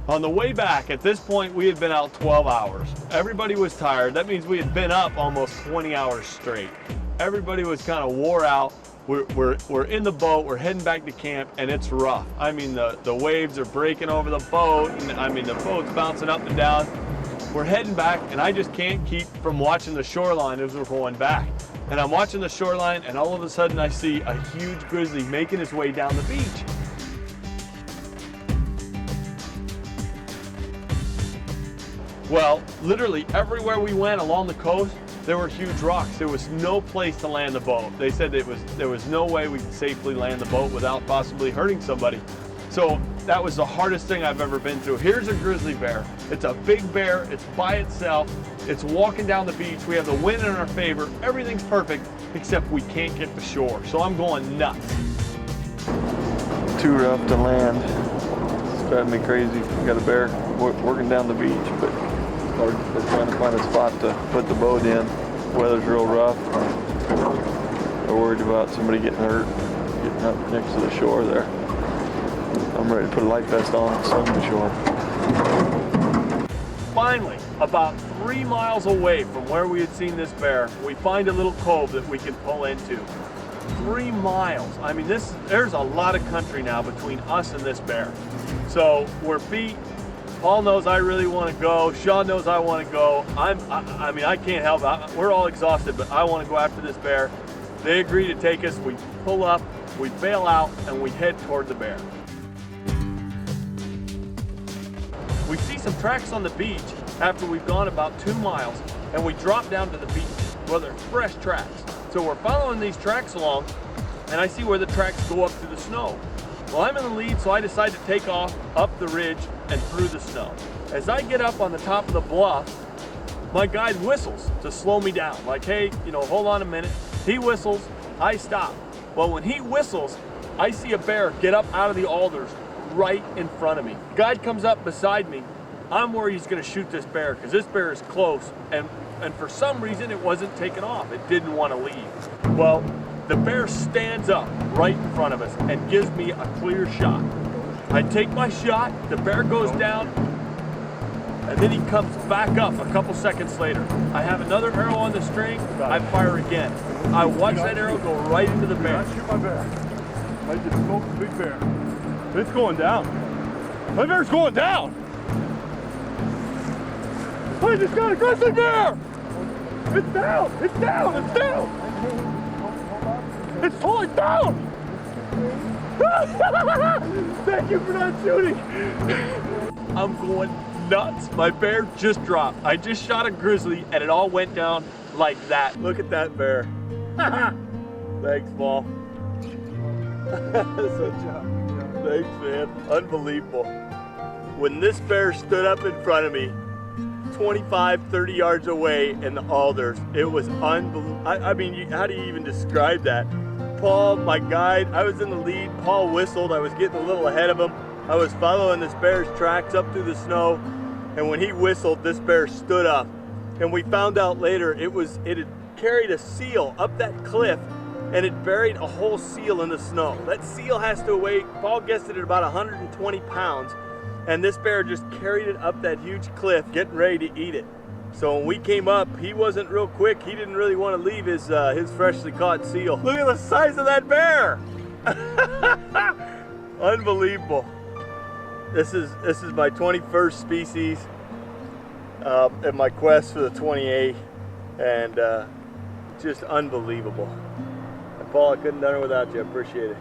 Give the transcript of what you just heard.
On the way back, at this point, we had been out 12 hours. Everybody was tired. That means we had been up almost 20 hours straight. Everybody was kind of wore out. We're in the boat, we're heading back to camp, and it's rough. I mean, the waves are breaking over the boat, and I mean, the boat's bouncing up and down. We're heading back, and I just can't keep from watching the shoreline as we're going back. And I'm watching the shoreline, and all of a sudden I see a huge grizzly making his way down the beach. Well, literally everywhere we went along the coast, there were huge rocks. There was no place to land the boat. They said there was no way we could safely land the boat without possibly hurting somebody. So that was the hardest thing I've ever been through. Here's a grizzly bear. It's a big bear, it's by itself, it's walking down the beach, we have the wind in our favor, everything's perfect, except we can't get to shore. So I'm going nuts. Too rough to land. It's driving me crazy. We got a bear working down the beach, but we're trying to find a spot to put the boat in. The weather's real rough. We're worried about somebody getting hurt, getting up next to the shore there. I'm ready to put a life vest on and swim the shore. Finally, about 3 miles away from where we had seen this bear, we find a little cove that we can pull into. 3 miles. I mean, there's a lot of country now between us and this bear. So we're beat. Paul knows I really want to go. Sean knows I want to go. I mean, I can't help it. We're all exhausted, but I want to go after this bear. They agree to take us. We pull up, we bail out, and we head toward the bear. We see some tracks on the beach after we've gone about 2 miles, and we drop down to the beach. Well, they're fresh tracks. So we're following these tracks along, and I see where the tracks go up through the snow. Well, I'm in the lead, so I decide to take off up the ridge and through the snow. As I get up on the top of the bluff, my guide whistles to slow me down. Like, hey, hold on a minute. He whistles, I stop. Well, when he whistles, I see a bear get up out of the alders right in front of me. Guide comes up beside me. I'm worried he's gonna shoot this bear because this bear is close, and for some reason it wasn't taking off. It didn't want to leave. Well, the bear stands up right in front of us and gives me a clear shot. I take my shot, the bear goes down, and then he comes back up a couple seconds later. I have another arrow on the string, I fire again. I watch that arrow go right into the bear. Shoot my bear. I just smoked the big bear. It's going down. My bear's going down. I just got a grizzly bear. It's down. It's down. It's down. It's fully down. Thank you for not shooting. I'm going nuts. My bear just dropped. I just shot a grizzly and it all went down like that. Look at that bear. Thanks, Paul. Thanks, man. Unbelievable. When this bear stood up in front of me, 25, 30 yards away in the alders, it was unbelievable. I mean, how do you even describe that? Paul, my guide, I was in the lead. Paul whistled. I was getting a little ahead of him. I was following this bear's tracks up through the snow, and when he whistled, this bear stood up. And we found out later it had carried a seal up that cliff, and it buried a whole seal in the snow. That seal has to weigh, Paul guessed it at about 120 pounds, and this bear just carried it up that huge cliff, getting ready to eat it. So when we came up, he wasn't real quick. He didn't really want to leave his freshly caught seal. Look at the size of that bear! Unbelievable. This is my 21st species in my quest for the 28th, and just unbelievable. And Paul, I couldn't have done it without you. I appreciate it.